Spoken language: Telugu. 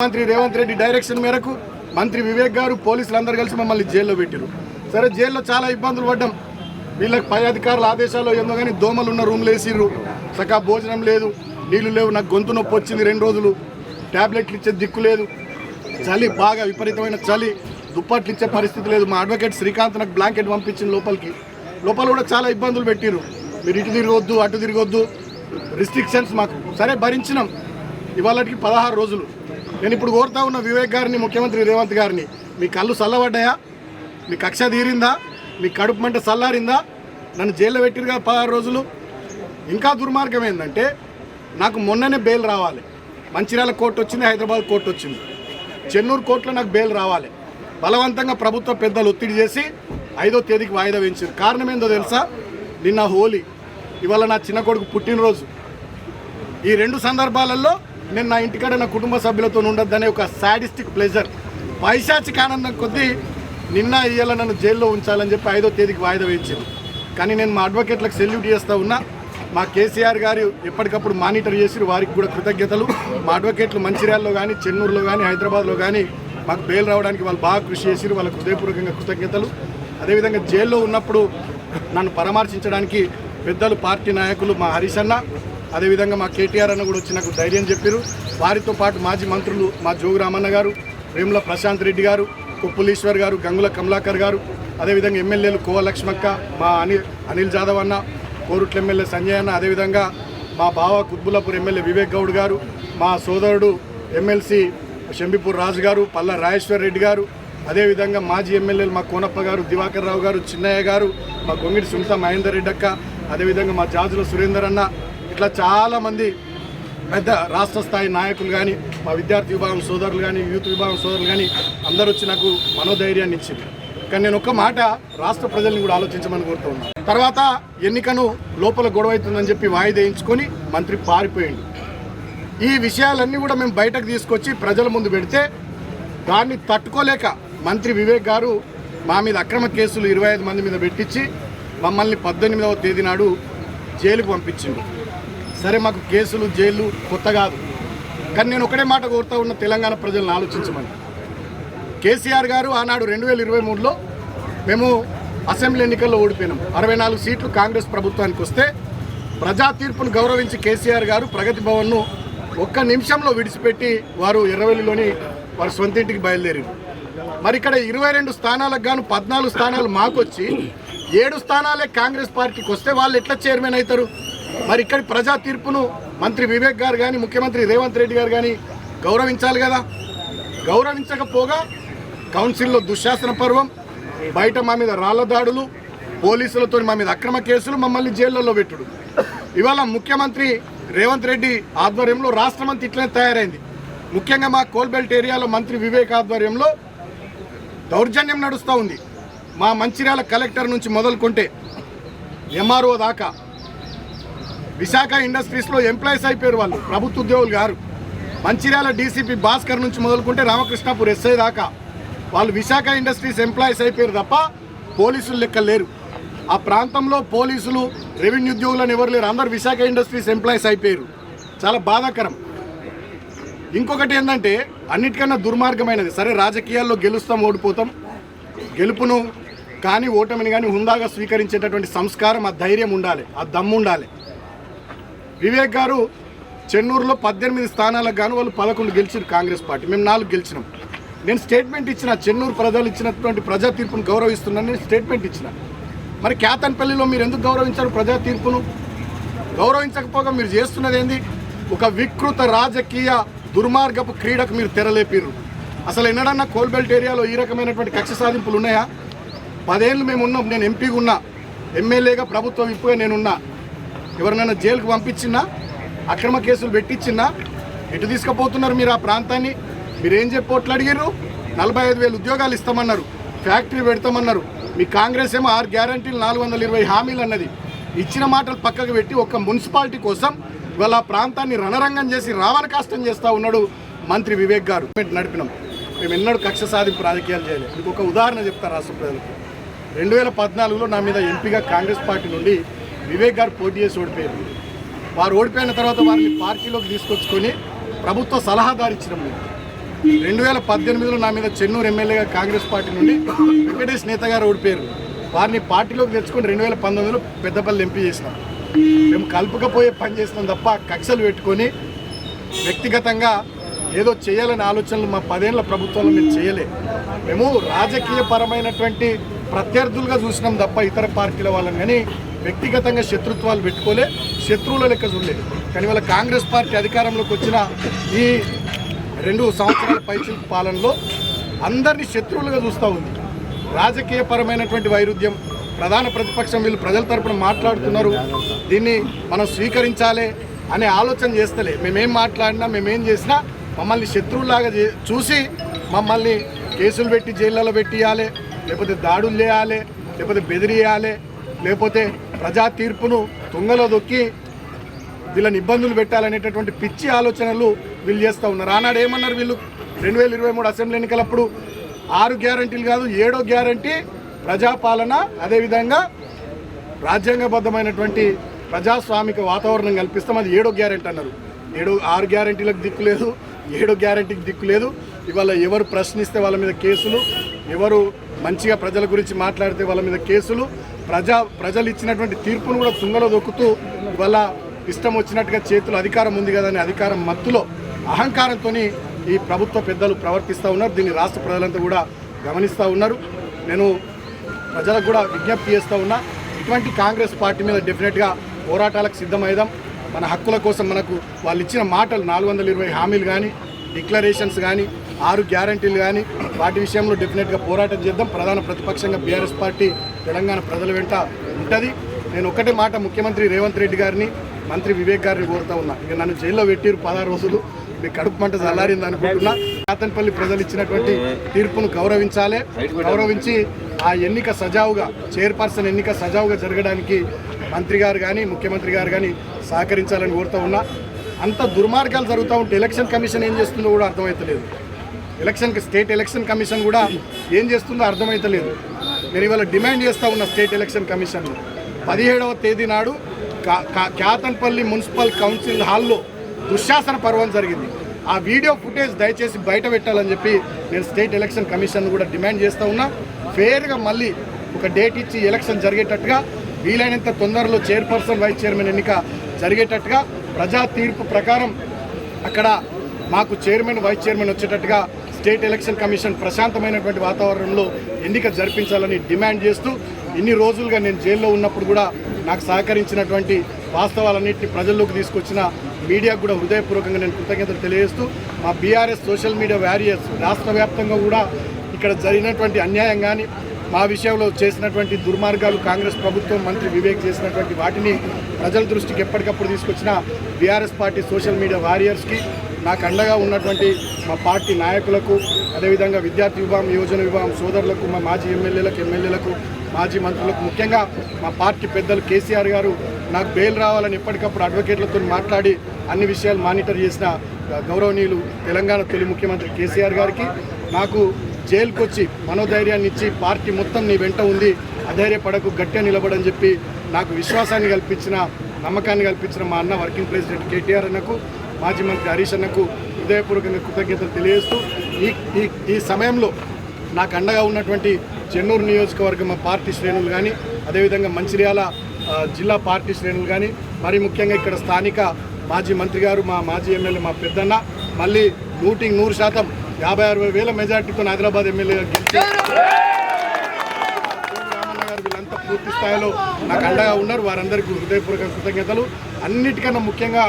మంత్రి రేవంత్ రెడ్డి డైరెక్షన్ మేరకు మంత్రి వివేక్ గారు పోలీసులందరూ కలిసి మమ్మల్ని జైల్లో పెట్టారు. సరే, జైల్లో చాలా ఇబ్బందులు పడ్డాం. వీళ్ళకి పై అధికారుల ఆదేశాలు ఏందో కానీ దోమలు ఉన్న రూమ్లు వేసిర్రు, సకా భోజనం లేదు, నీళ్లు లేవు, నాకు గొంతు నొప్పి వచ్చింది 2 రోజులు, ట్యాబ్లెట్లు ఇచ్చే దిక్కు లేదు, చలి బాగా విపరీతమైన చలి, దుప్పట్లు ఇచ్చే పరిస్థితి లేదు. మా అడ్వకేట్ శ్రీకాంత్ నాకు బ్లాంకెట్ పంపించింది లోపల కూడా చాలా ఇబ్బందులు పెట్టిర్రు. మీరు ఇటు తిరగొద్దు అటు తిరగొద్దు రిస్ట్రిక్షన్స్ మాకు. సరే, భరించినాం. ఇవాళకి 16 రోజులు. నేను ఇప్పుడు కోరుతా ఉన్న వివేక్ గారిని, ముఖ్యమంత్రి రేవంత్ గారిని, మీ కళ్ళు చల్లబడ్డాయా? మీ కక్ష తీరిందా? మీ కడుపు మంట చల్లారిందా? నన్ను జైల్లో పెట్టిరుగా 16 రోజులు. ఇంకా దుర్మార్గం ఏంటంటే, నాకు మొన్ననే బెయిల్ రావాలి. మంచిర్యాల కోర్టు వచ్చింది, హైదరాబాద్ కోర్టు వచ్చింది, చెన్నూరు కోర్టులో నాకు బెయిల్ రావాలి. బలవంతంగా ప్రభుత్వ పెద్దలు ఒత్తిడి చేసి 5వ తేదీకి వాయిదా వేయించారు. కారణం ఏందో తెలుసా? నిన్న హోలీ, ఇవాళ నా చిన్న కొడుకు పుట్టినరోజు. ఈ 2 సందర్భాలలో నేను నా ఇంటికాడ నా కుటుంబ సభ్యులతో ఉండొద్దనే ఒక సాడిస్టిక్ ప్లెజర్, పైశాచిక ఆనందం కొద్దీ నిన్న ఇయ్యాల నన్ను జైల్లో ఉంచాలని చెప్పి 5వ తేదీకి వాయిదా వేయించారు. కానీ నేను మా అడ్వకేట్లకు సెల్యూట్ చేస్తూ ఉన్నా. మా కేసీఆర్ గారు ఎప్పటికప్పుడు మానిటర్ చేసి వారికి కూడా కృతజ్ఞతలు. మా అడ్వకేట్లు మంచిర్యాలలో కానీ, చెన్నూరులో కానీ, హైదరాబాద్లో కానీ మాకు బెయిల్ రావడానికి వాళ్ళు బాగా కృషి చేసిరు. వాళ్ళకు హృదయపూర్వకంగా కృతజ్ఞతలు. అదేవిధంగా జైల్లో ఉన్నప్పుడు నన్ను పరామర్శించడానికి పెద్దలు, పార్టీ నాయకులు, మా హరీష్ అన్న, అదేవిధంగా మా కేటీఆర్ అన్న కూడా వచ్చి నాకు ధైర్యం చెప్పారు. వారితో పాటు మాజీ మంత్రులు మా జోగు రామన్న గారు, వేముల ప్రశాంత్ రెడ్డి గారు, కొప్పులీశ్వర్ గారు, గంగుల కమలాకర్ గారు, అదేవిధంగా ఎమ్మెల్యేలు కోవ లక్ష్మక్క, మా అనిల్ జాదవ్ అన్న, కోరుట్ల ఎమ్మెల్యే సంజయ్ అన్న, అదేవిధంగా మా బావ కుత్బుల్లాపూర్ ఎమ్మెల్యే వివేక్ గౌడ్ గారు, మా సోదరుడు ఎమ్మెల్సీ షంబిపూర్ రాజు గారు, పల్ల రాజేశ్వర్ రెడ్డి గారు, అదేవిధంగా మాజీ ఎమ్మెల్యేలు మా కోనప్ప గారు, దివాకర్ రావు గారు, చిన్నయ్య గారు, మా గొంగిడి సునీత మహేందర్ రెడ్డి అక్క, అదేవిధంగా మా జాజుల సురేందర్ అన్న, ఇట్లా చాలామంది పెద్ద రాష్ట్ర స్థాయి నాయకులు కానీ, మా విద్యార్థి విభాగం సోదరులు కానీ, యూత్ విభాగం సోదరులు కానీ అందరూ వచ్చి నాకు మనోధైర్యాన్ని ఇచ్చింది. కానీ నేను ఒక్క మాట రాష్ట్ర ప్రజల్ని కూడా ఆలోచించమని కోరుతూ ఉన్నాను. తర్వాత ఎన్నికను లోపల గొడవ అవుతుందని చెప్పి వాయిదా వేయించుకొని మంత్రి పారిపోయింది. ఈ విషయాలన్నీ కూడా మేము బయటకు తీసుకొచ్చి ప్రజల ముందు పెడితే దాన్ని తట్టుకోలేక మంత్రి వివేక్ గారు మా మీద అక్రమ కేసులు 25 మంది మీద పెట్టించి మమ్మల్ని 18వ తేదీ నాడు జైలుకు పంపించిండు. సరే, మాకు కేసులు జైలు కొత్త కాదు. కానీ నేను ఒకటే మాట కోరుతా ఉన్న తెలంగాణ ప్రజలను ఆలోచించమని. కేసీఆర్ గారు ఆనాడు 2023లో మేము అసెంబ్లీ ఎన్నికల్లో ఓడిపోయినాం. 64 సీట్లు కాంగ్రెస్ ప్రభుత్వానికి వస్తే ప్రజా తీర్పును గౌరవించి కేసీఆర్ గారు ప్రగతి భవన్ను 1 నిమిషంలో విడిచిపెట్టి వారు ఎర్రవెల్లిలోని వారి సొంత ఇంటికి బయలుదేరారు. మరి ఇక్కడ 22 స్థానాలకు గాను 14 స్థానాలు మాకు వచ్చి 7 స్థానాలే కాంగ్రెస్ పార్టీకి వస్తే వాళ్ళు ఎట్లా చైర్మన్ అవుతారు? మరి ఇక్కడ ప్రజా తీర్పును మంత్రి వివేక్ గారు కానీ, ముఖ్యమంత్రి రేవంత్ రెడ్డి గారు కానీ గౌరవించాలి కదా. గౌరవించకపోగా కౌన్సిల్లో దుశ్శాసన పర్వం, బయట మా మీద రాళ్ల దాడులు, పోలీసులతో మా మీద అక్రమ కేసులు, మమ్మల్ని జైళ్లలో పెట్టుడు. ఇవాళ ముఖ్యమంత్రి రేవంత్ రెడ్డి ఆధ్వర్యంలో రాష్ట్రమంతా ఇట్లనే తయారైంది. ముఖ్యంగా మా కోల్బెల్ట్ ఏరియాలో మంత్రి వివేక్ ఆధ్వర్యంలో దౌర్జన్యం నడుస్తూ ఉంది. మా మంచిర్యాల కలెక్టర్ నుంచి మొదలుకుంటే ఎంఆర్ఓ దాకా విశాఖ ఇండస్ట్రీస్లో ఎంప్లాయీస్ అయిపోయారు. వాళ్ళు ప్రభుత్వ ఉద్యోగులు గారు. మంచిర్యాల డీసీపీ భాస్కర్ నుంచి మొదలుకుంటే రామకృష్ణాపూర్ ఎస్ఐ దాకా వాళ్ళు విశాఖ ఇండస్ట్రీస్ ఎంప్లాయీస్ అయిపోయారు తప్ప పోలీసులు లెక్క లేరు. ఆ ప్రాంతంలో పోలీసులు, రెవెన్యూ ఉద్యోగులను ఎవరు లేరు. అందరు విశాఖ ఇండస్ట్రీస్ ఎంప్లాయీస్ అయిపోయారు. చాలా బాధాకరం. ఇంకొకటి ఏంటంటే, అన్నిటికన్నా దుర్మార్గమైనది, సరే రాజకీయాల్లో గెలుస్తాం, ఓడిపోతాం, గెలుపును కానీ ఓటమిని కానీ హుందాగా స్వీకరించేటటువంటి సంస్కారం, ఆ ధైర్యం ఉండాలి, ఆ దమ్ము ఉండాలి. వివేక్ గారు చెన్నూరులో 18 స్థానాలకు గాను వాళ్ళు 11 గెలిచారు కాంగ్రెస్ పార్టీ, మేము 4 గెలిచినాం. నేను స్టేట్మెంట్ ఇచ్చిన, చెన్నూరు ప్రజలు ఇచ్చినటువంటి ప్రజా తీర్పును గౌరవిస్తున్నాను నేను స్టేట్మెంట్ ఇచ్చిన. మరి కేతన్పల్లిలో మీరు ఎందుకు గౌరవించారు ప్రజా తీర్పును? గౌరవించకపోగా మీరు చేస్తున్నది ఏంది? ఒక వికృత రాజకీయ దుర్మార్గపు క్రీడకు మీరు తెరలేపిర్రు. అసలు ఎన్నడన్నా కోల్బెల్ట్ ఏరియాలో ఈ రకమైనటువంటి కక్ష సాధింపులు ఉన్నాయా? 10 ఏళ్ళు మేము ఉన్నాం. నేను ఎంపీగా ఉన్నా, ఎమ్మెల్యేగా, ప్రభుత్వ విప్పుగా నేనున్నా. ఎవరినైనా జైలుకు పంపించినా, అక్రమ కేసులు పెట్టించినా ఎటు తీసుకుపోతున్నారు మీరు ఆ ప్రాంతాన్ని? మీరేం చెప్పి అడిగారు? 45,000 ఉద్యోగాలు ఇస్తామన్నారు, ఫ్యాక్టరీ పెడతామన్నారు. మీ కాంగ్రెస్ ఏమో 6 గ్యారంటీలు 420 హామీలు అన్నది. ఇచ్చిన మాటలు పక్కకు పెట్టి ఒక్క మున్సిపాలిటీ కోసం ఇవాళ ఆ ప్రాంతాన్ని రణరంగం చేసి రావణ కాష్టం చేస్తూ ఉన్నాడు మంత్రి వివేక్ గారు. నడిపినాం. మేము ఎన్నడూ కక్ష సాధింపు రాజకీయాలు చేయలేదు. మీకు ఒక ఉదాహరణ చెప్తాను రాష్ట్ర ప్రజలకు. 2014లో నా మీద ఎంపీగా కాంగ్రెస్ పార్టీ నుండి వివేక్ గారు పోటీ చేసి ఓడిపోయారు. వారు ఓడిపోయిన తర్వాత వారిని పార్టీలోకి తీసుకొచ్చుకొని ప్రభుత్వ సలహాదారు ఇచ్చినాం. 2018లో నా మీద చెన్నూరు ఎమ్మెల్యేగా కాంగ్రెస్ పార్టీ నుండి వెంకటేష్ నేత గారు ఓడిపోయారు. వారిని పార్టీలోకి తెచ్చుకొని 2019లో పెద్దపల్లి ఎంపీ చేసినాం. మేము కలుపుకపోయే పని చేసినాం తప్ప కక్షలు పెట్టుకొని వ్యక్తిగతంగా ఏదో చేయాలనే ఆలోచనలు మా 10 ఏళ్ల ప్రభుత్వంలో మేము చేయలేదు. మేము రాజకీయపరమైనటువంటి ప్రత్యర్థులుగా చూసినాం తప్ప ఇతర పార్టీల వాళ్ళని కానీ వ్యక్తిగతంగా శత్రుత్వాలు పెట్టుకోలే, శత్రువుల లెక్క చూడలేదు. కానీ వాళ్ళ కాంగ్రెస్ పార్టీ అధికారంలోకి వచ్చిన ఈ 2 సంవత్సరాల పైచిలుకు పాలనలో అందరినీ శత్రువులుగా చూస్తూ ఉంది. రాజకీయపరమైనటువంటి వైరుధ్యం, ప్రధాన ప్రతిపక్షం వీళ్ళు ప్రజల తరపున మాట్లాడుతున్నారు, దీన్ని మనం స్వీకరించాలి అనే ఆలోచన చేస్తలే. మేమేం మాట్లాడినా మేమేం చేసినా మమ్మల్ని శత్రువులాగా చూసి మమ్మల్ని కేసులు పెట్టి జైళ్ళలో పెట్టియాలి, లేకపోతే దాడులు చేయాలి, లేకపోతే బెదిరియాలి, లేకపోతే ప్రజా తీర్పును తుంగలో దొక్కి వీళ్ళని ఇబ్బందులు పెట్టాలనేటటువంటి పిచ్చి ఆలోచనలు వీళ్ళు చేస్తూ ఉన్నారు. ఆనాడు ఏమన్నారు వీళ్ళు 2023 అసెంబ్లీ ఎన్నికలప్పుడు 6 గ్యారంటీలు కాదు 7వ గ్యారంటీ ప్రజాపాలన, అదేవిధంగా రాజ్యాంగబద్ధమైనటువంటి ప్రజాస్వామిక వాతావరణం కల్పిస్తాం, అది 7వ గ్యారంటీ అన్నారు. 6 గ్యారంటీలకు దిక్కు లేదు, 7వ గ్యారంటీకి దిక్కు లేదు. ఇవాళ ఎవరు ప్రశ్నిస్తే వాళ్ళ మీద కేసులు, ఎవరు మంచిగా ప్రజల గురించి మాట్లాడితే వాళ్ళ మీద కేసులు, ప్రజలు ఇచ్చినటువంటి తీర్పును కూడా తుంగలో దొక్కుతూ ఇవాళ ఇష్టం వచ్చినట్టుగా చేతులు అధికారం ఉంది కదా అని అధికారం మత్తులో అహంకారంతో ఈ ప్రభుత్వ పెద్దలు ప్రవర్తిస్తూ ఉన్నారు. దీన్ని రాష్ట్ర ప్రజలంతా కూడా గమనిస్తూ ఉన్నారు. నేను ప్రజలకు కూడా విజ్ఞప్తి చేస్తూ ఉన్నా, ఇటువంటి కాంగ్రెస్ పార్టీ మీద డెఫినెట్గా పోరాటాలకు సిద్ధమైదాం. మన హక్కుల కోసం మనకు వాళ్ళు ఇచ్చిన మాటలు 420 హామీలు కానీ, డిక్లరేషన్స్ కానీ, 6 గ్యారంటీలు కానీ, వాటి విషయంలో డెఫినెట్గా పోరాటం చేద్దాం. ప్రధాన ప్రతిపక్షంగా బీఆర్ఎస్ పార్టీ తెలంగాణ ప్రజల వెంట ఉంటుంది. నేను ఒకటే మాట ముఖ్యమంత్రి రేవంత్ రెడ్డి గారిని, మంత్రి వివేక్ గారిని కోరుతా ఉన్నా, ఇక నన్ను జైల్లో పెట్టిరు 16 రోజులు, మీ కడుపు మంట చల్లారింది అనుకుంటున్నా. కాతన్పల్లి ప్రజలు ఇచ్చినటువంటి తీర్పును గౌరవించి ఆ ఎన్నిక సజావుగా, చైర్పర్సన్ ఎన్నిక సజావుగా జరగడానికి మంత్రి గారు కానీ ముఖ్యమంత్రి గారు కానీ సహకరించాలని కోరుతూ ఉన్నా. అంత దుర్మార్గాలు జరుగుతూ ఉంటే ఎలక్షన్ కమిషన్ ఏం చేస్తుందో కూడా అర్థమవుతలేదు. స్టేట్ ఎలక్షన్ కమిషన్ కూడా ఏం చేస్తుందో అర్థమవుతలేదు. నేను ఇవాళ డిమాండ్ చేస్తూ ఉన్న స్టేట్ ఎలక్షన్ కమిషన్ 17వ తేదీ నాడు కాతన్పల్లి మున్సిపల్ కౌన్సిల్ హాల్లో దుశ్శాసన పర్వం జరిగింది. ఆ వీడియో ఫుటేజ్ దయచేసి బయట పెట్టాలని చెప్పి నేను స్టేట్ ఎలక్షన్ కమిషన్ కూడా డిమాండ్ చేస్తూ ఉన్నా. ఫేర్గా మళ్ళీ ఒక డేట్ ఇచ్చి ఎలక్షన్ జరిగేటట్టుగా, వీలైనంత తొందరలో చైర్పర్సన్ వైస్ చైర్మన్ ఎన్నిక జరిగేటట్టుగా, ప్రజా తీర్పు ప్రకారం అక్కడ మాకు చైర్మన్ వైస్ చైర్మన్ వచ్చేటట్టుగా స్టేట్ ఎలక్షన్ కమిషన్ ప్రశాంతమైనటువంటి వాతావరణంలో ఎన్నిక జరిపించాలని డిమాండ్ చేస్తూ, ఇన్ని రోజులుగా నేను జైల్లో ఉన్నప్పుడు కూడా నాకు సహకరించినటువంటి వాస్తవాలన్నింటినీ ప్రజల్లోకి తీసుకొచ్చిన మీడియాకు కూడా హృదయపూర్వకంగా నేను కృతజ్ఞతలు తెలియజేస్తూ, మా బీఆర్ఎస్ సోషల్ మీడియా వారియర్స్ రాష్ట్ర వ్యాప్తంగా కూడా ఇక్కడ జరిగినటువంటి అన్యాయం కానీ, మా విషయంలో చేసినటువంటి దుర్మార్గాలు, కాంగ్రెస్ ప్రభుత్వం మంత్రి వివేక్ చేసినటువంటి వాటిని ప్రజల దృష్టికి ఎప్పటికప్పుడు తీసుకొచ్చిన బీఆర్ఎస్ పార్టీ సోషల్ మీడియా వారియర్స్కి, నాకు అండగా ఉన్నటువంటి మా పార్టీ నాయకులకు, అదేవిధంగా విద్యార్థి విభాగం, యువజన విభాగం సోదరులకు, మా మాజీ ఎమ్మెల్యేలకు, మాజీ మంత్రులకు, ముఖ్యంగా మా పార్టీ పెద్దలు కేసీఆర్ గారు నాకు బెయిల్ రావాలని ఎప్పటికప్పుడు అడ్వకేట్లతో మాట్లాడి అన్ని విషయాలు మానిటర్ చేసిన గౌరవనీయులు తెలంగాణ తొలి ముఖ్యమంత్రి కేసీఆర్ గారికి, నాకు జైలుకు వచ్చి మనోధైర్యాన్ని ఇచ్చి పార్టీ మొత్తం నీ వెంట ఉంది, అధైర్యపడకు, గట్టిగా నిలబడని చెప్పి నాకు విశ్వాసాన్ని కల్పించిన, నమ్మకాన్ని కల్పించిన మా అన్న వర్కింగ్ ప్రెసిడెంట్ కేటీఆర్ అన్నకు, మాజీ మంత్రి హరీష్ అన్నకు హృదయపూర్వకంగా కృతజ్ఞతలు తెలియజేస్తూ, ఈ సమయంలో నాకు అండగా ఉన్నటువంటి చెన్నూరు నియోజకవర్గం మా పార్టీ శ్రేణులు కానీ, అదేవిధంగా మంచిర్యాల జిల్లా పార్టీ శ్రేణులు కానీ, మరి ముఖ్యంగా ఇక్కడ స్థానిక మాజీ మంత్రి గారు, మా మాజీ ఎమ్మెల్యే మా పెద్దన్న, మళ్ళీ 100% 50-60 వేల మెజార్టీతో హైదరాబాద్ ఎమ్మెల్యేగా గెలిచి రామన్న గారు వీళ్ళంతా పూర్తి స్థాయిలో నాకు అండగా ఉన్నారు. వారందరికీ హృదయపూర్వక కృతజ్ఞతలు. అన్నిటికన్నా ముఖ్యంగా